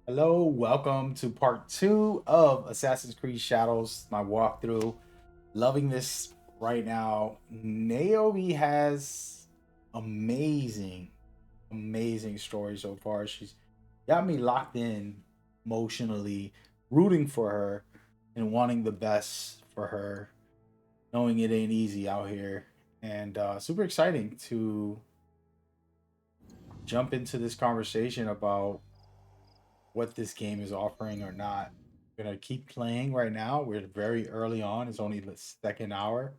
Hello, welcome to part two of Assassin's Creed Shadows, my walkthrough. Loving this right now. Naomi has amazing, amazing story so far. She's got me locked in emotionally, rooting for her and wanting the best for her, knowing it ain't easy out here. And super exciting to jump into this conversation about what this game is offering or not. I'm gonna keep playing right now. We're very early on. It's only the second hour,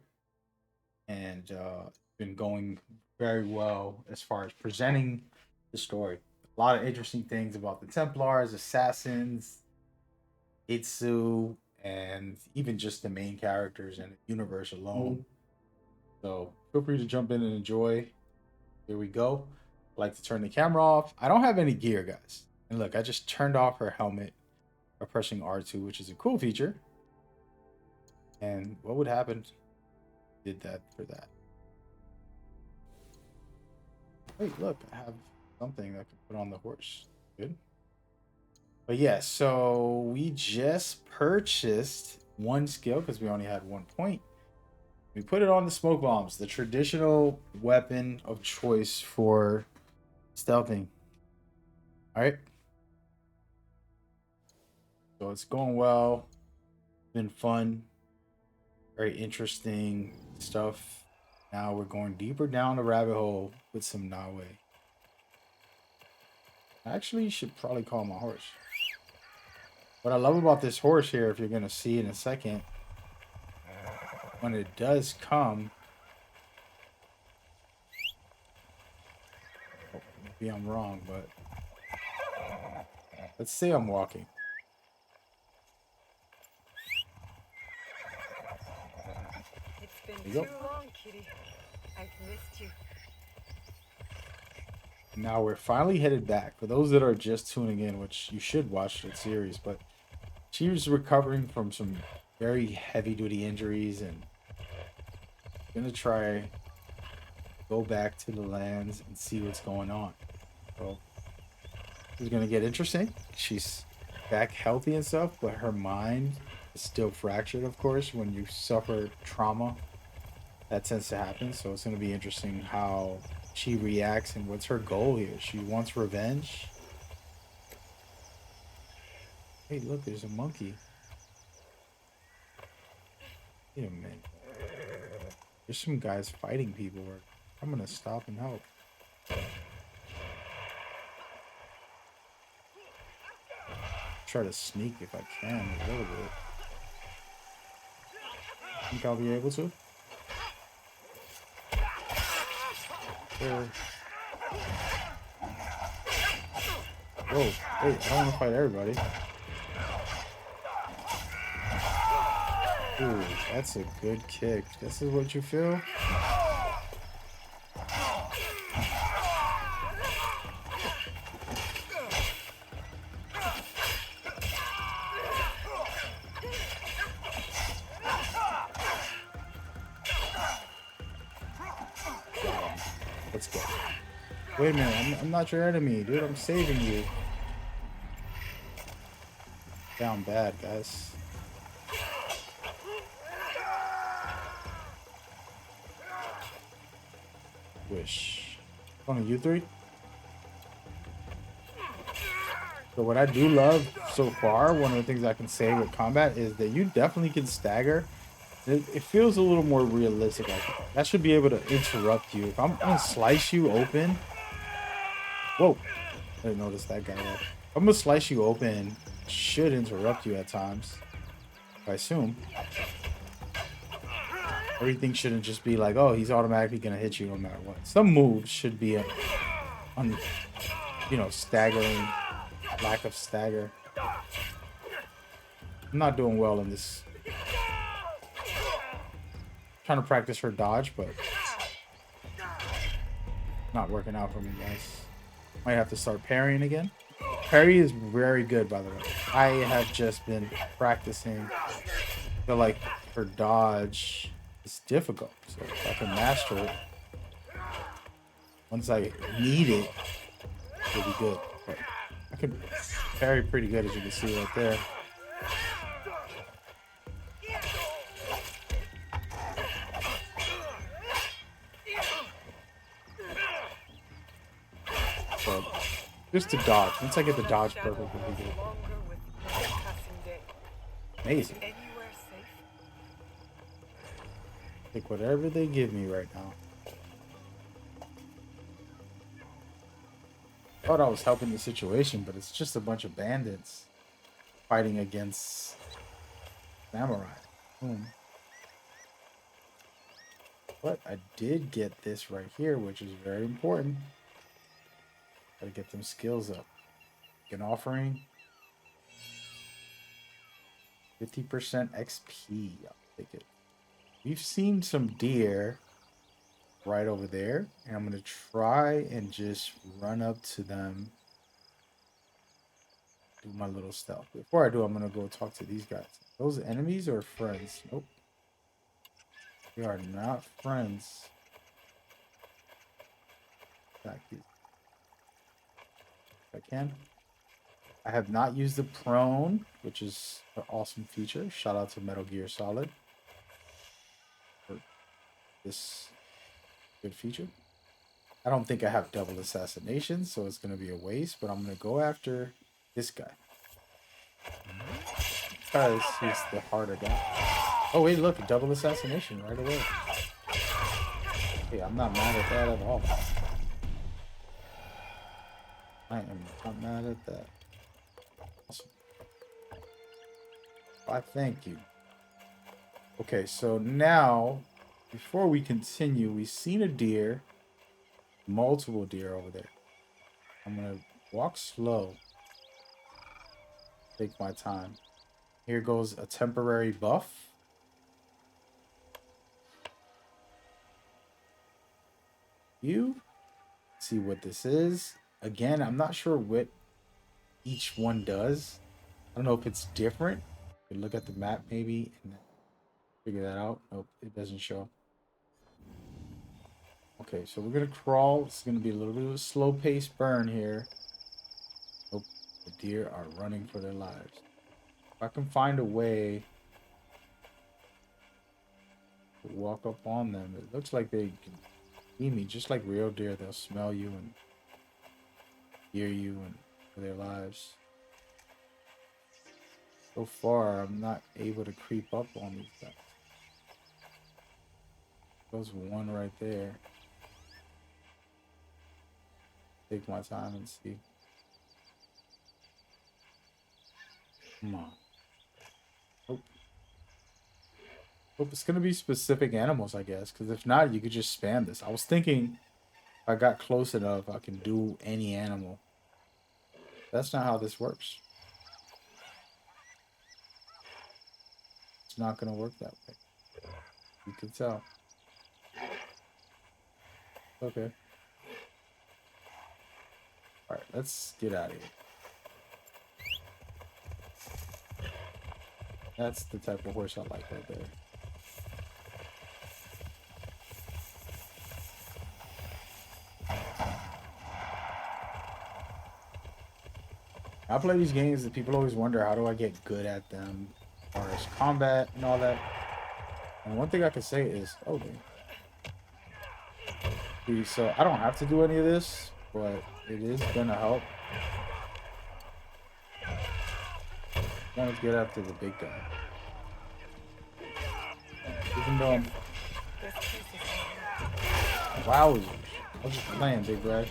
and it's been going very well as far as presenting the story. A lot of interesting things about the Templars, assassins, Itsu, and even just the main characters and the universe alone. So feel free to jump in and enjoy. Here we go. I like to turn the camera off. I don't have any gear, guys. And look, I just turned off her helmet by pressing R2, which is a cool feature. And what would happen if I did that for that? Wait, look, I have something that I can put on the horse. Good. But yeah, so we just purchased one skill because we only had 1 point. We put it on the smoke bombs, the traditional weapon of choice for stealthing. All right. So it's going well. Been fun. Very interesting stuff. Now we're going deeper down the rabbit hole with some Nawe. Actually, you should probably call my horse. What I love about this horse here, if you're going to see in a second, when it does come, oh, maybe I'm wrong, but let's say I'm walking. It's been too long, kitty. I've missed you. Now we're finally headed back. For those that are just tuning in, which you should watch the series, but she was recovering from some very heavy duty injuries and gonna try go back to the lands and see what's going on. So this is gonna get interesting. She's back healthy and stuff, but her mind is still fractured, of course, when you suffer trauma. That tends to happen. So it's gonna be interesting how she reacts and what's her goal here. She wants revenge. Hey, look, there's a monkey. Wait a minute. There's some guys fighting people. I'm gonna stop and help. Try to sneak if I can a little bit. Think I'll be able to? Sure. Whoa, wait, I don't want to fight everybody. Ooh, that's a good kick. This is what you feel? Let's go. Wait a minute, I'm not your enemy, dude. I'm saving you. Down bad, guys. Wish. Only you three? So what I do love so far, one of the things I can say with combat is that you definitely can stagger. It feels a little more realistic. That should be able to interrupt you. If I'm gonna slice you open. Whoa. I didn't notice that guy there. If I'm gonna slice you open, it should interrupt you at times. I assume. Everything shouldn't just be like, oh, he's automatically gonna hit you no matter what. Some moves should be on, staggering, lack of stagger. I'm not doing well in this. Trying to practice her dodge, but not working out for me, guys. Might have to start parrying again. Parry is very good, by the way. I have just been practicing. I feel like her dodge is difficult, so if I can master it, once I need it, it'll be good. But I I can parry pretty good, as you can see right there. But just to dodge. Once I get the dodge perfect, it'll be good. Amazing. Take whatever they give me right now. Thought I was helping the situation, but it's just a bunch of bandits fighting against samurai. But I did get this right here, which is very important. Gotta get them skills up. An offering. 50% XP. I'll take it. We've seen some deer right over there, and I'm gonna try and just run up to them. Do my little stealth. Before I do, I'm gonna go talk to these guys. Those enemies or friends? Nope. They are not friends. Attack these. If I can. I have not used the prone, which is an awesome feature. Shout out to Metal Gear Solid for this good feature. I don't think I have double assassination, so it's going to be a waste, but I'm going to go after this guy. Because he's the harder guy. Oh, wait, look, double assassination right away. Hey, I'm not mad at that at all. I am not mad at that. Awesome. I thank you. Okay, so now, before we continue, we've seen a deer. Multiple deer over there. I'm going to walk slow. Take my time. Here goes a temporary buff. You see what this is. Again, I'm not sure what each one does. I don't know if it's different. You can look at the map maybe and figure that out. Nope, it doesn't show. Okay, so we're gonna crawl. It's gonna be a little bit of a slow-paced burn here. Oh, the deer are running for their lives. If I can find a way to walk up on them, it looks like they can see me, just like real deer. They'll smell you and hear you and for their lives. So far, I'm not able to creep up on these guys. There's one right there. Take my time and see. Come on. Oh. Hope it's gonna be specific animals, I guess. Because if not, you could just spam this. I was thinking if I got close enough, I can do any animal. That's not how this works. It's not gonna work that way. You can tell. Okay. Alright, let's get out of here. That's the type of horse I like right there. I play these games that people always wonder, how do I get good at them? Or as combat and all that. And one thing I can say is, okay. See, so I don't have to do any of this, but it is gonna help. Let's get after the big guy. Even though I'm... Wowzers. I was just playing, big guy.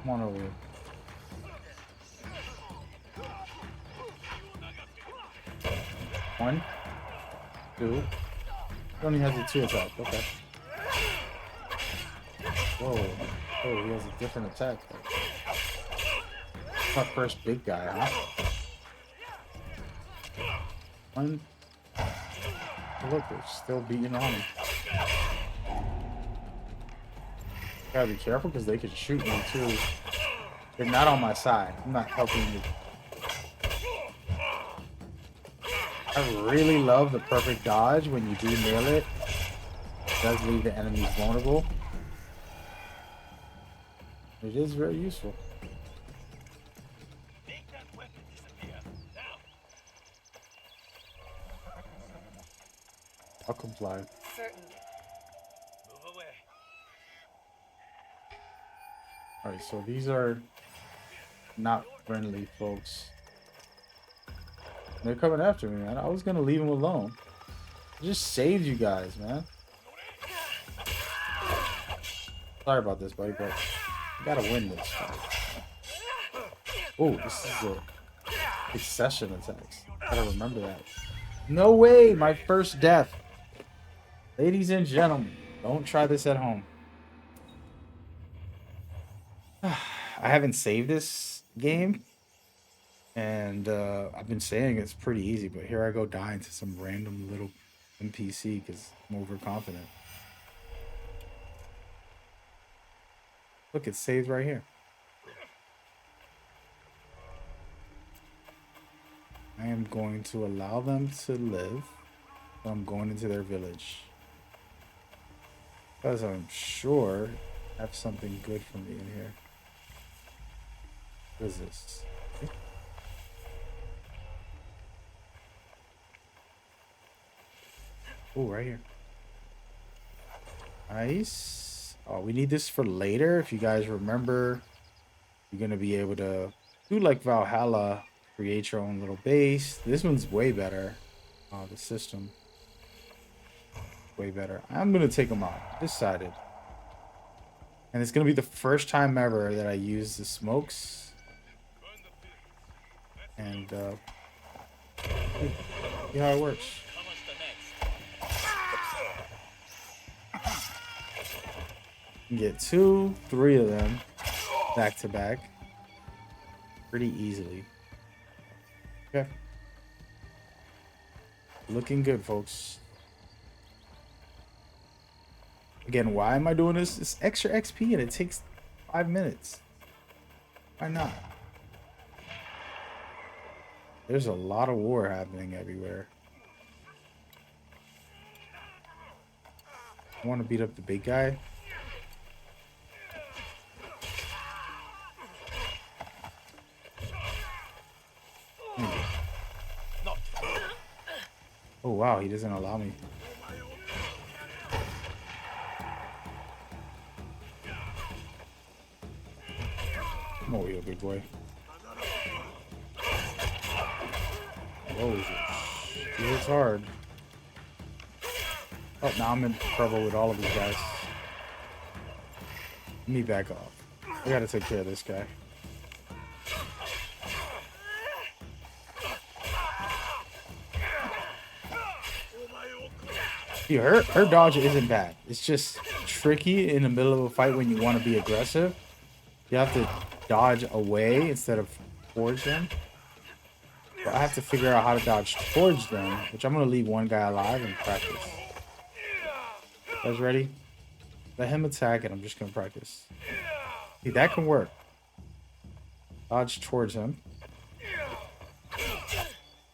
Come on over here. One. Two. He only has a 2 attack. Okay. Whoa. Oh, he has a different attack. My first big guy, huh? One. Look, they're still beating on him. Gotta be careful because they can shoot me too. They're not on my side. I'm not helping you. I really love the perfect dodge when you do nail it. It does leave the enemies vulnerable. It is very useful. comply. Certainly. Move away. All right, so these are not friendly folks. They're coming after me, man. I was gonna leave them alone. I just saved you guys, man. Sorry about this, buddy, but I gotta win this fight. Oh, this is a succession attacks. Gotta remember that. No way, my first death. Ladies and gentlemen, don't try this at home. I haven't saved this game, and I've been saying it's pretty easy, but here I go dying to some random little NPC because I'm overconfident. Look, it's saved right here. I am going to allow them to live. I'm going into their village. Because I'm sure I have something good for me in here. What is this? Oh, right here. Nice. Oh, we need this for later. If you guys remember, you're going to be able to do like Valhalla, create your own little base. This one's way better. The system. Way better. I'm going to take them out. Decided. And it's going to be the first time ever that I use the smokes. And see how it works. You can get 2, 3 of them back to back pretty easily. Okay. Looking good, folks. Again, why am I doing this? It's extra XP and it takes 5 minutes. Why not? There's a lot of war happening everywhere. I want to beat up the big guy. Oh wow, he doesn't allow me. Come over here, big boy. Whoa, he hits hard. Oh, now I'm in trouble with all of these guys. Let me back off. I gotta take care of this guy. Dude, her dodge isn't bad. It's just tricky in the middle of a fight when you want to be aggressive. You have to dodge away instead of towards them. But I have to figure out how to dodge towards them, which I'm going to leave one guy alive and practice. You guys ready? Let him attack and I'm just going to practice. See, that can work. Dodge towards him.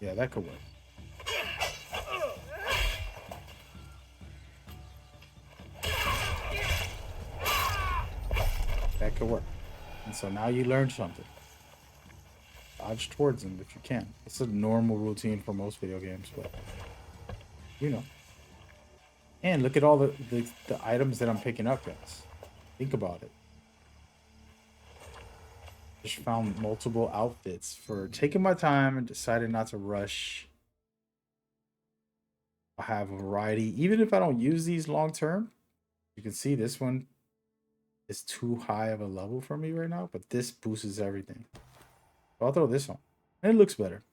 Yeah, that could work. That could work. And so now you learned something. Dodge towards them if you can. It's a normal routine for most video games, but you know. And look at all the items that I'm picking up, guys. Think about it. Just found multiple outfits for taking my time and decided not to rush. I have a variety. Even if I don't use these long term, you can see this one is too high of a level for me right now, but this boosts everything. So I'll throw this on. And it looks better.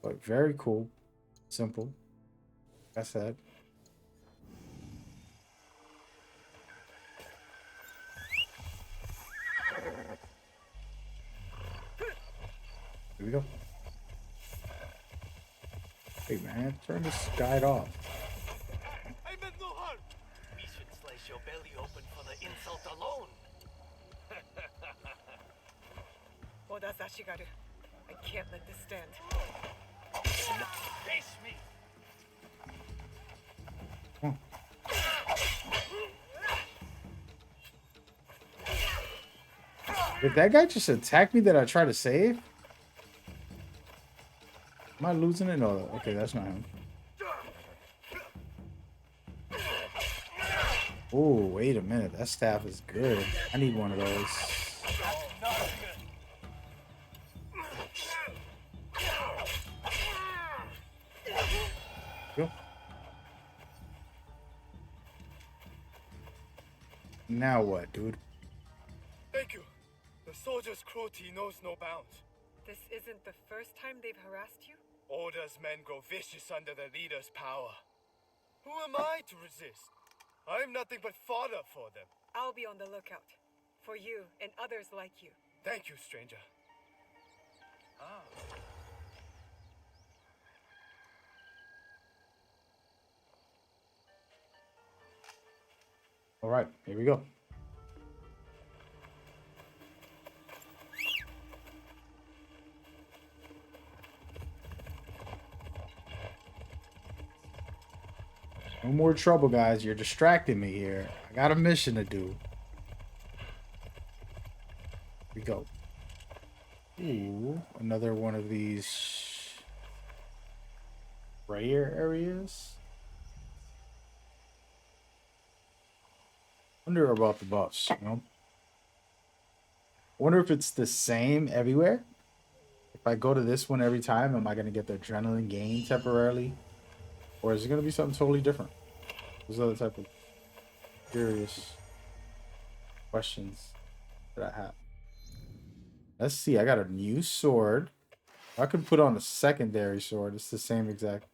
But very cool. Simple. Like I said. Here we go. Hey man, turn this guide off. I meant no harm. We should slice your belly open for the insult alone. Oda Zashigaru. I can't let this stand. Face me. Come on. Did that guy just attack me that I tried to save? Am I losing it? No, okay, that's not him. Oh, wait a minute. That staff is good. I need one of those. Not good. Go. Now what, dude? Thank you. The soldiers' cruelty knows no bounds. This isn't the first time they've harassed you? Order's men grow vicious under the leader's power. Who am I to resist? I'm nothing but fodder for them. I'll be on the lookout. For you and others like you. Thank you, stranger. Ah. All right, here we go. No more trouble, guys. You're distracting me here. I got a mission to do. Here we go. Ooh, another one of these rare areas. Wonder about the buffs, you know? Wonder if it's the same everywhere. If I go to this one every time, am I going to get the adrenaline gain temporarily? Or is it going to be something totally different? Those are the type of curious questions that I have. Let's see. I got a new sword. I could put on a secondary sword. It's the same exact.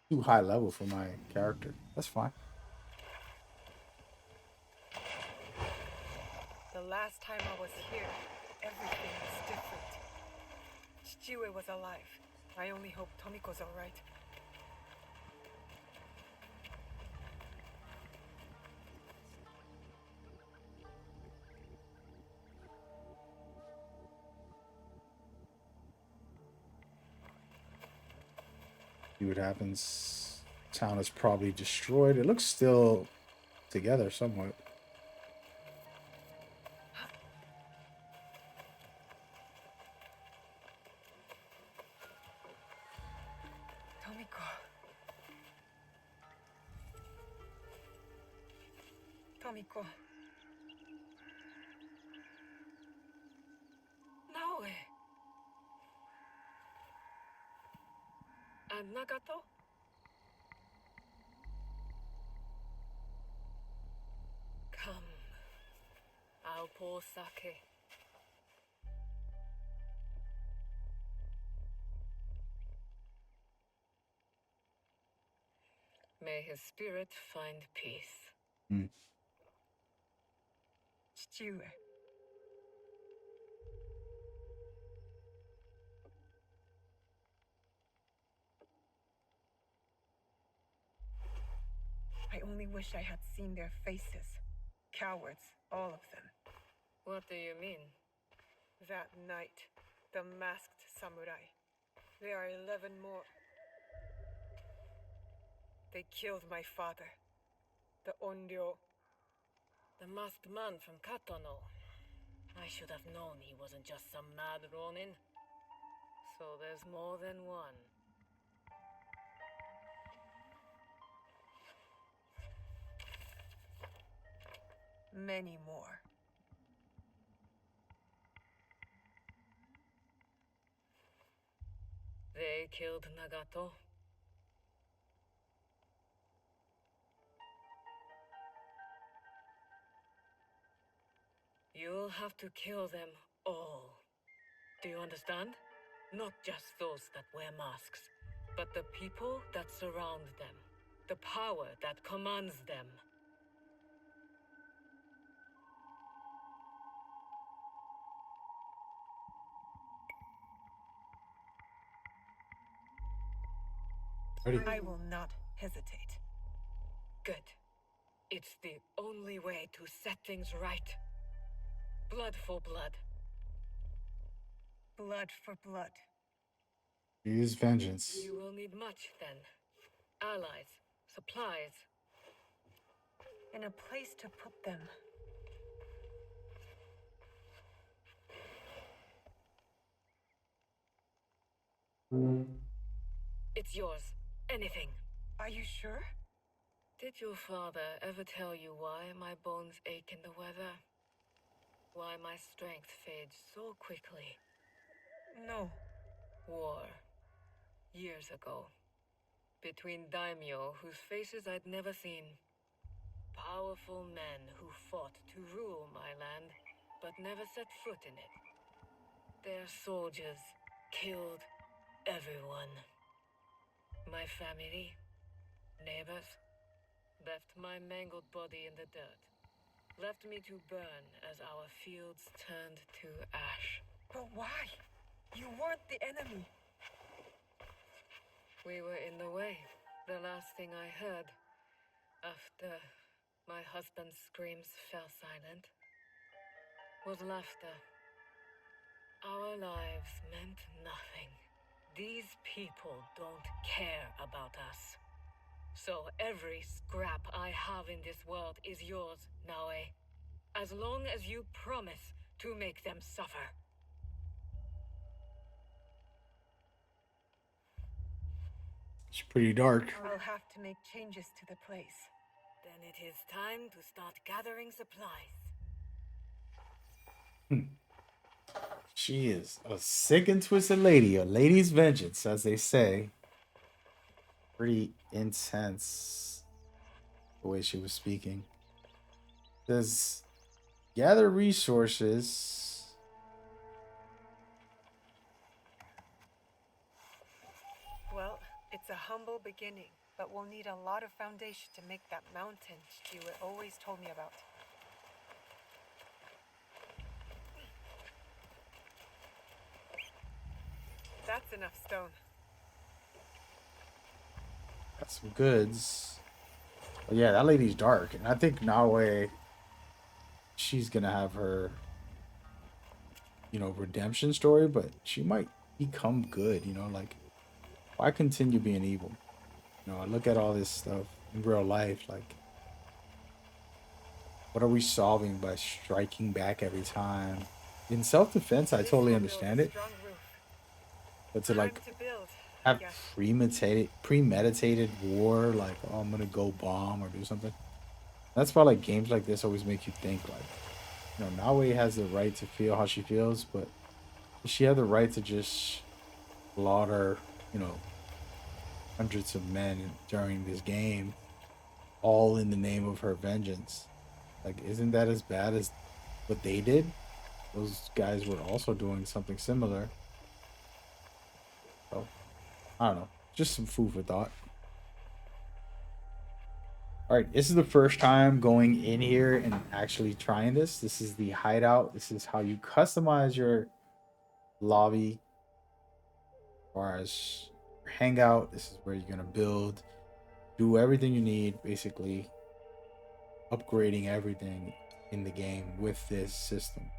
Too high level for my character. That's fine. The last time I was here, everything was different. Chichiue was alive. I only hope Tomiko's alright. See what happens. Town is probably destroyed. It looks still together somewhat. Tomiko. Tomiko. Naoe. And Nagato? Come. I'll pour sake. May his spirit find peace. Hmm. Chichiue. I only wish I had seen their faces. Cowards, all of them. What do you mean? That night, the masked samurai. There are 11 more. They killed my father. The Onryo. The masked man from Katono. I should have known he wasn't just some mad ronin. So there's more than one. Many more. They killed Nagato. You'll have to kill them all. Do you understand? Not just those that wear masks, but the people that surround them. The power that commands them. Ready? I will not hesitate. Good. It's the only way to set things right. Blood for blood. Blood for blood. Use vengeance. You will need much then. Allies, supplies. And a place to put them. It's yours. Anything. Are you sure? Did your father ever tell you why my bones ache in the weather? Why my strength fades so quickly? No. War. Years ago. Between daimyo whose faces I'd never seen. Powerful men who fought to rule my land, but never set foot in it. Their soldiers killed everyone. My family, neighbors, left my mangled body in the dirt. Left me to burn as our fields turned to ash. But why? You weren't the enemy. We were in the way. The last thing I heard, after my husband's screams fell silent, was laughter. Our lives meant nothing. These people don't care about us. So every scrap I have in this world is yours, Naue. As long as you promise to make them suffer. It's pretty dark. I'll have to make changes to the place. Then it is time to start gathering supplies. She is a sick and twisted lady, a lady's vengeance, as they say. Pretty intense the way she was speaking. Says gather resources. Well, it's a humble beginning, but we'll need a lot of foundation to make that mountain Stuart always told me about. That's enough stone. Got some goods. But yeah, that lady's dark. And I think Naue, she's gonna have her, redemption story, but she might become good, like why continue being evil? I look at all this stuff in real life, like what are we solving by striking back every time? In self-defense, I This totally will build understand a it, strong roof. but to Time like to build, I have guess. premeditated war, like, oh, I'm gonna go bomb or do something. That's why like games like this always make you think, like, Naue has the right to feel how she feels, but does she have the right to just slaughter, hundreds of men during this game, all in the name of her vengeance? Like, isn't that as bad as what they did? Those guys were also doing something similar. So, I don't know. Just some food for thought. All right, this is the first time going in here and actually trying this. This is the hideout. This is how you customize your lobby as far as your hangout. This is where you're going to build, do everything you need, basically upgrading everything in the game with this system.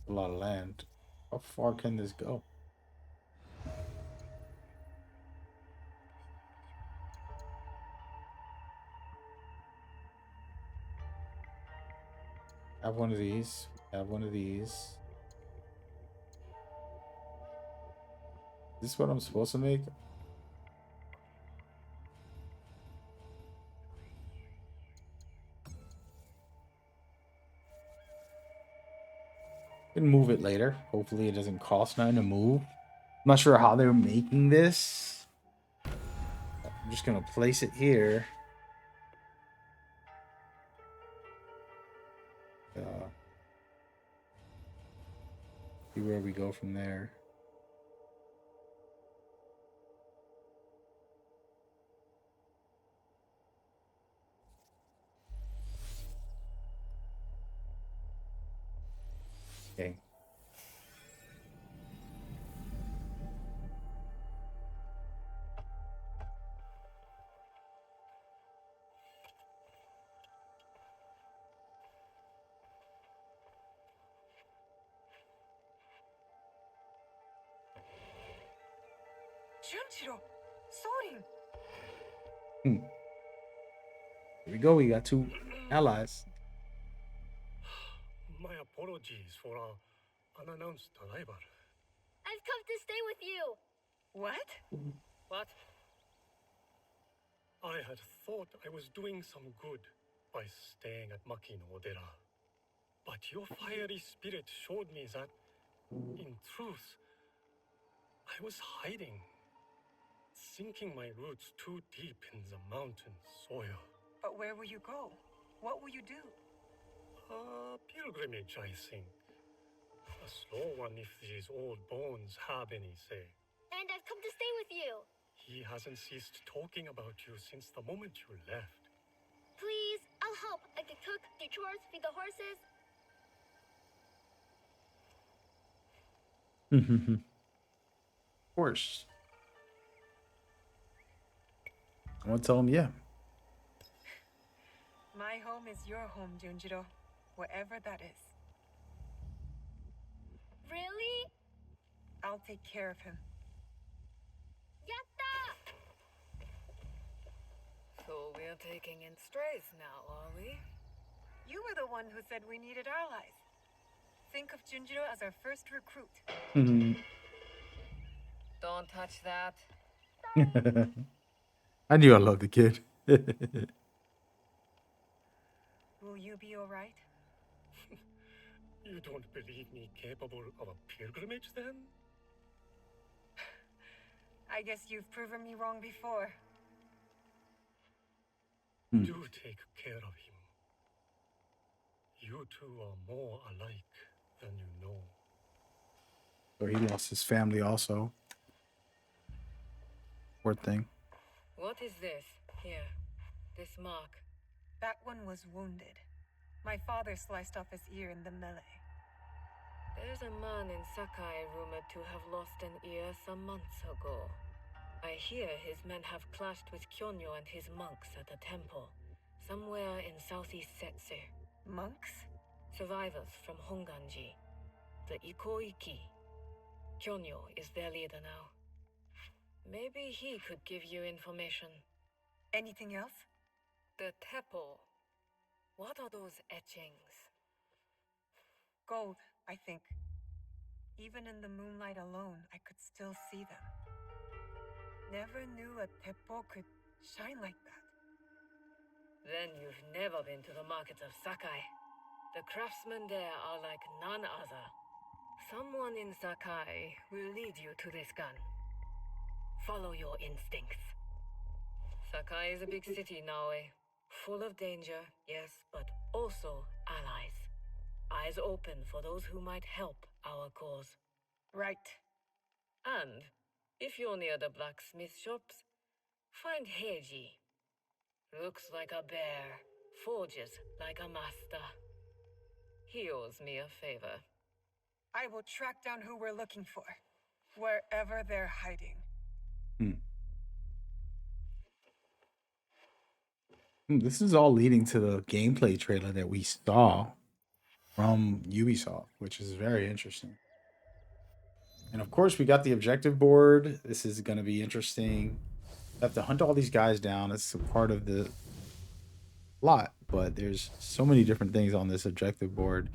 A lot of land. How far can this go? Have one of these. Have one of these. Is this what I'm supposed to make? Can move it later. Hopefully it doesn't cost nothing to move. I'm not sure how they're making this. I'm just gonna place it here. See where we go from there. Okay. Junjiro! Sorin! Hmm. Here we go. We got 2 allies. My apologies for our unannounced arrival. I've come to stay with you. What? What? I had thought I was doing some good by staying at Makino Odera. But your fiery spirit showed me that, in truth, I was hiding, sinking my roots too deep in the mountain soil. But where will you go? What will you do? A pilgrimage, I think. A slow one if these old bones have any say. And I've come to stay with you. He hasn't ceased talking about you since the moment you left. Please, I'll help. I can cook, do chores, feed the horses. Of course. I want to tell him, yeah. My home is your home, Junjiro. Wherever that is. Really? I'll take care of him. Yatta! So we're taking in strays now, are we? You were the one who said we needed allies. Think of Junjiro as our first recruit. Don't touch that. I knew I loved the kid. Will you be alright? You don't believe me capable of a pilgrimage, then? I guess you've proven me wrong before. Do take care of him. You two are more alike than you know. So he lost his family also. Poor thing. What is this? Here. This mark. That one was wounded. My father sliced off his ear in the melee. There's a man in Sakai rumored to have lost an ear some months ago. I hear his men have clashed with Kyonyo and his monks at a temple, somewhere in southeast Setsu. Monks? Survivors from Honganji, the Ikoiki. Kyonyo is their leader now. Maybe he could give you information. Anything else? The Teppo. What are those etchings? Gold, I think. Even in the moonlight alone, I could still see them. Never knew a teppo could shine like that. Then you've never been to the markets of Sakai. The craftsmen there are like none other. Someone in Sakai will lead you to this gun. Follow your instincts. Sakai is a big city now, full of danger, yes, but also allies. Eyes open for those who might help our cause. Right. And, if you're near the blacksmith shops, find Heiji. Looks like a bear, forges like a master. He owes me a favor. I will track down who we're looking for, wherever they're hiding. This is all leading to the gameplay trailer that we saw from Ubisoft, which is very interesting. And of course, we got the objective board. This is going to be interesting. Have to hunt all these guys down. It's a part of the plot, but there's so many different things on this objective board.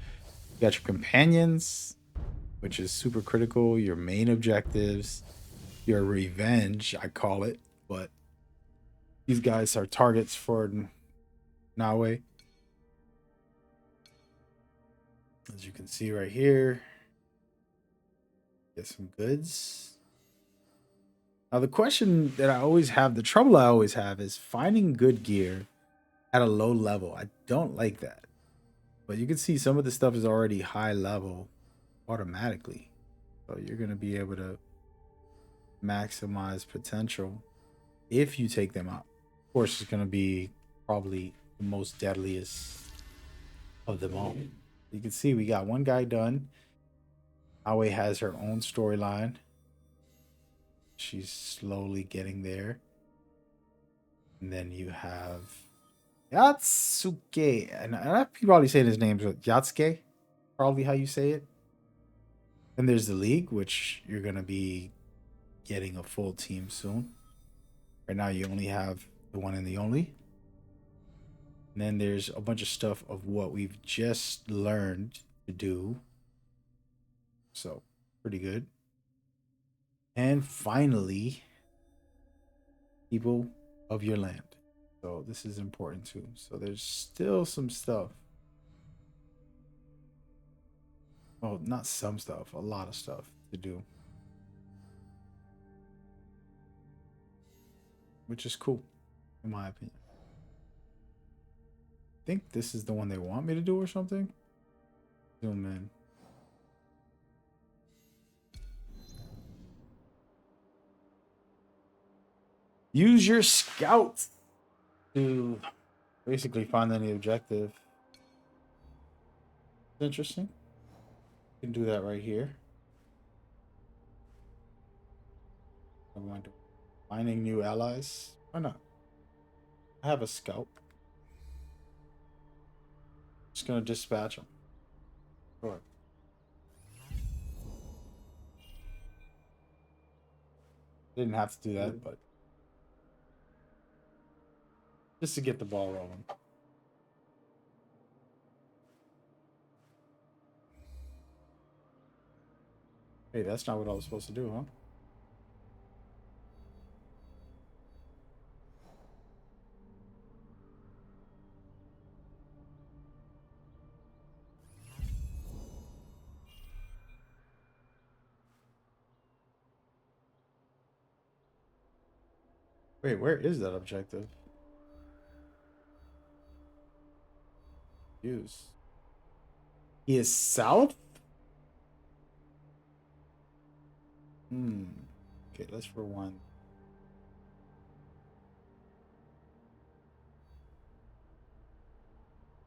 You got your companions, which is super critical, your main objectives, your revenge, I call it, but these guys are targets for Nawe. As you can see right here, get some goods. Now, the question that I always have, the trouble I always have is finding good gear at a low level. I don't like that. But you can see some of the stuff is already high level automatically. So you're going to be able to maximize potential if you take them out. Of course, it's going to be probably the most deadliest of them all. You can see we got one guy done. Aoi has her own storyline. She's slowly getting there. And then you have Yatsuke. And I probably saying his name, but Yatsuke, probably how you say it. And there's the League, which you're going to be getting a full team soon. Right now, you only have the one and the only. And then there's a bunch of stuff of what we've just learned to do. So, pretty good. And finally, people of your land. So, this is important too. So, there's still some stuff. Oh, not some stuff, a lot of stuff to do. Which is cool, in my opinion. I think this is the one they want me to do or something. Zoom in. Use your scout to basically find any objective. Interesting. You can do that right here. I'm going to finding new allies. Why not? I have a scout. Just gonna dispatch them. Sure. Didn't have to do that, but just to get the ball rolling. Hey, that's not what I was supposed to do, huh? Wait, where is that objective? Use. He is south? Okay, let's rewind.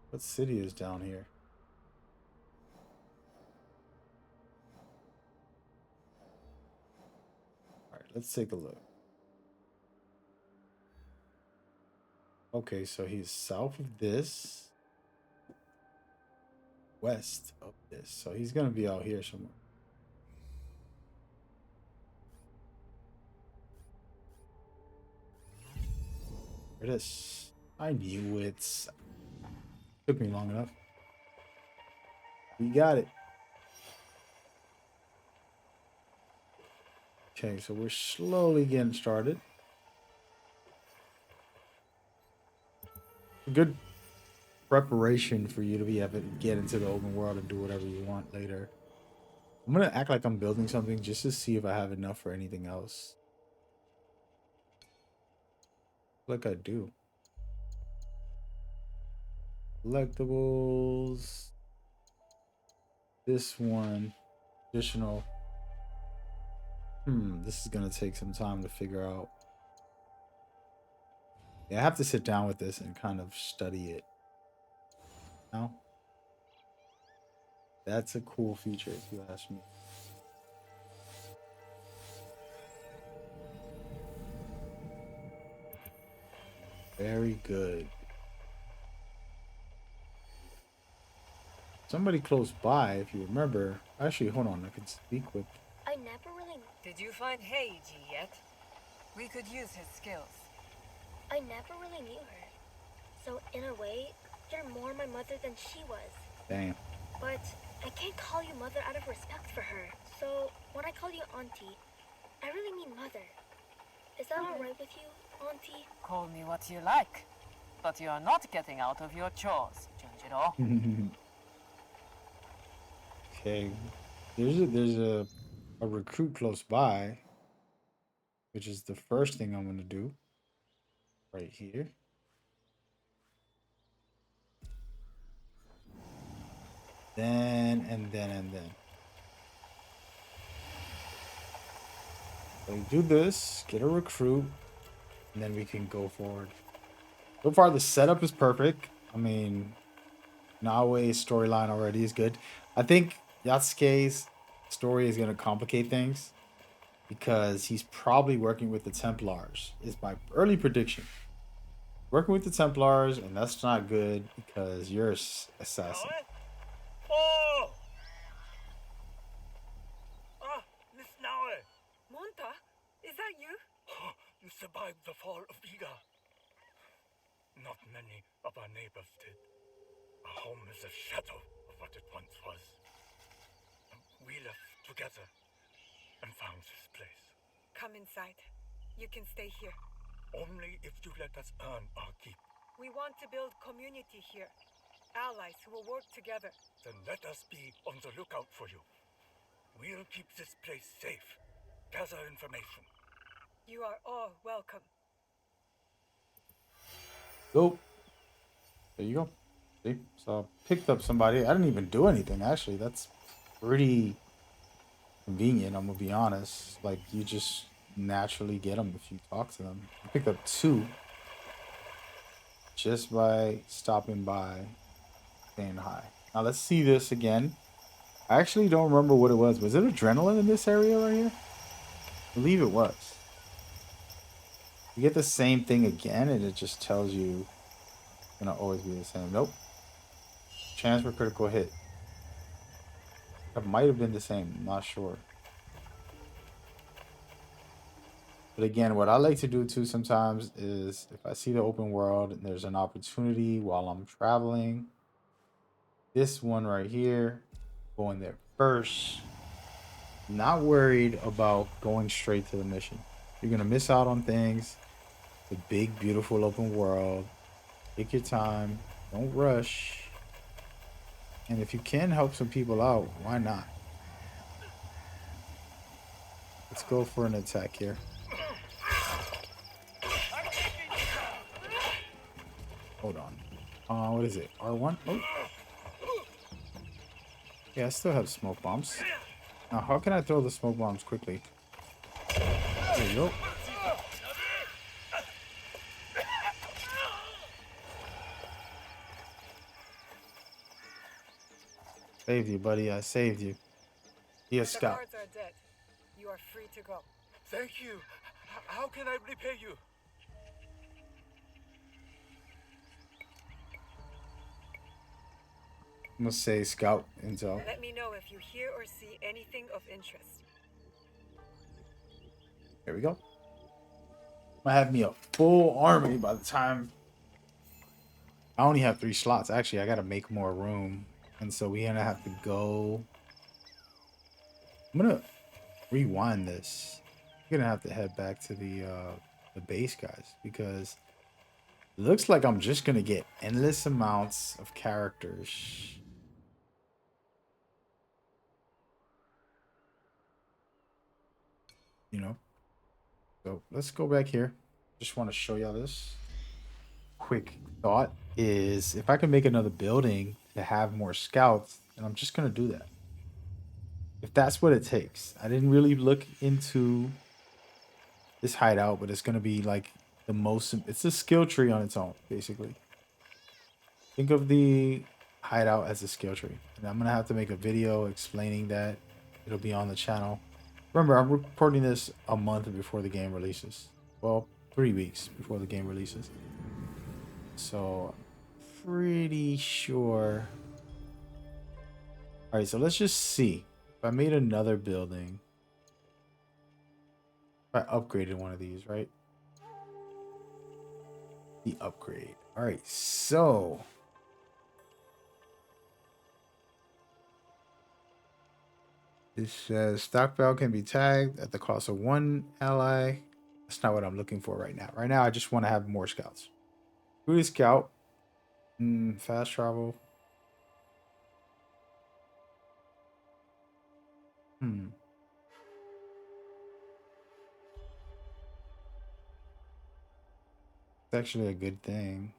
What city is down here? Alright, let's take a look. Okay, so he's south of this. West of this. So he's gonna be out here somewhere. There it is. I knew it. Took me long enough. We got it. Okay, so we're slowly getting started. Good preparation for you to be able to get into the open world and do whatever you want later. I'm gonna act like I'm building something just to see if I have enough for anything else. Like I do. Collectibles. This one. Additional. This is gonna take some time to figure out. Yeah, I have to sit down with this and kind of study it. Now, that's a cool feature if you ask me. Very good. Somebody close by, if you remember. Actually, hold on. I can speak with. I never really. Did you find Heiji yet? We could use his skills. I never really knew her. So, in a way, you're more my mother than she was. Damn. But I can't call you mother out of respect for her. So, when I call you auntie, I really mean mother. Is that alright with you, auntie? Call me what you like. But you are not getting out of your chores, Junjiro. Okay. There's a recruit close by, which is the first thing I'm gonna do. Right here. Then and then and then. So you do this, get a recruit, and then we can go forward. So far, the setup is perfect. I mean, Naoe's storyline already is good. I think Yasuke's story is going to complicate things because he's probably working with the Templars, is my early prediction. Working with the Templars, and that's not good because you're an assassin. Oh! Ah, Miss Naue! Monta, is that you? You survived the fall of Iga. not many of our neighbors did. Our home is a shadow of what it once was. We left together and found this place. Come inside. You can stay here. Only if you let us earn our keep. We want to build community here. Allies who will work together. Then let us be on the lookout for you. We'll keep this place safe. Gather information. You are all welcome. Go. There you go. See? So I picked up somebody. I didn't even do anything, actually. That's pretty convenient, I'm gonna be honest. Like, you just naturally get them if you talk to them. I picked up 2 just by stopping by, saying hi. Now let's see this again. I actually don't remember what it was. Was it adrenaline in this area right here? I believe it was. You get the same thing again, and it just tells you it's gonna always be the same. Nope. Chance for critical hit. That might have been the same. I'm not sure. But again, what I like to do too sometimes is if I see the open world and there's an opportunity while I'm traveling, this one right here, go in there first. Not worried about going straight to the mission. You're gonna miss out on things. The big, beautiful open world. Take your time. Don't rush. And if you can help some people out, why not? Let's go for an attack here. Hold on. What is it? R1? Oh. Yeah, I still have smoke bombs. Now, how can I throw the smoke bombs quickly? There you go. Saved you, buddy. I saved you. Be a The scout. guards are dead. You are free to go. Thank you. How can I repay you? I'm gonna say scout intel. Let me know if you hear or see anything of interest. There we go. I'm gonna have me a full army by the time. I only have 3 slots. Actually, I gotta make more room. And so we're gonna have to go. I'm gonna rewind this. I'm gonna have to head back to the base, guys, because it looks like I'm just gonna get endless amounts of characters. You know. So let's go back here. Just want to show y'all this. Quick thought is if I can make another building to have more scouts, then I'm just gonna do that. If that's what it takes. I didn't really look into this hideout, but it's gonna be like the most. It's a skill tree on its own, basically. Think of the hideout as a skill tree, and I'm gonna have to make a video explaining that. It'll be on the channel. Remember, I'm recording this a month before the game releases. Well, 3 weeks before the game releases. So, pretty sure. All right, so let's just see. If I made another building, if I upgraded one of these, right? The upgrade. All right, so it says stockpile can be tagged at the cost of 1 ally. That's not what I'm looking for right now. Right now, I just want to have more scouts. Who is scout? Fast travel. It's actually a good thing.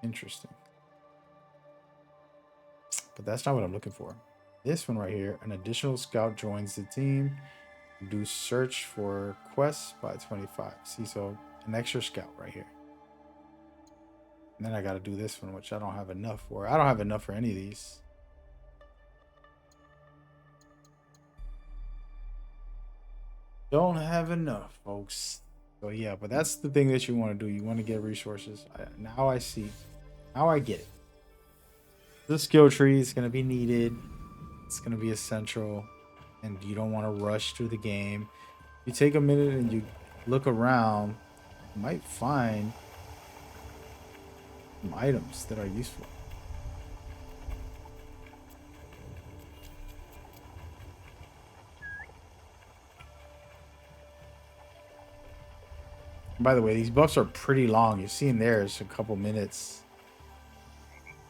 Interesting. But that's not what I'm looking for. This one right here, an additional scout joins the team. Do search for quests by 25. See, so an extra scout right here. And then I got to do this one, which I don't have enough for. I don't have enough for any of these. Don't have enough, folks. So yeah, but that's the thing that you want to do. You want to get resources. Now I see. Now I get it. The skill tree is going to be needed. It's going to be essential. and you don't want to rush through the game, you take a minute and you look around, you might find some items that are useful. By the way, these buffs are pretty long. You're seeing there's a couple minutes.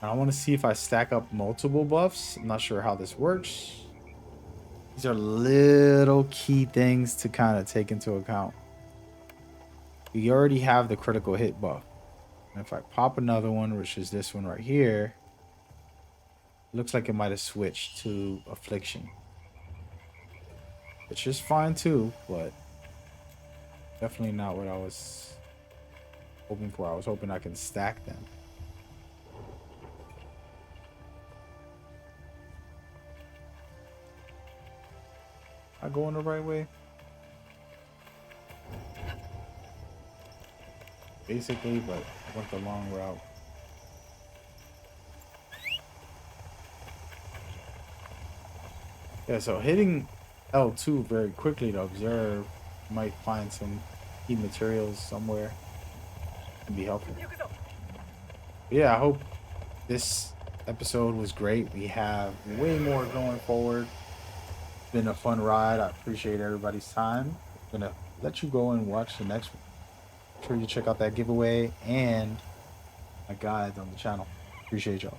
I want to see if I stack up multiple buffs. I'm not sure how this works. These are little key things to kind of take into account. We already have the critical hit buff. And if I pop another one, which is this one right here, it looks like it might have switched to affliction. Which is fine too, but definitely not what I was hoping for. I was hoping I can stack them. Am I going the right way? Basically, but I went the long route. Yeah, so hitting L2 very quickly to observe, might find some key materials somewhere and be helpful. Yeah, I hope this episode was great. We have way more going forward. It's been a fun ride. I appreciate everybody's time. I'm gonna let you go and watch the next one. Make sure you check out that giveaway and my guides on the channel. Appreciate y'all.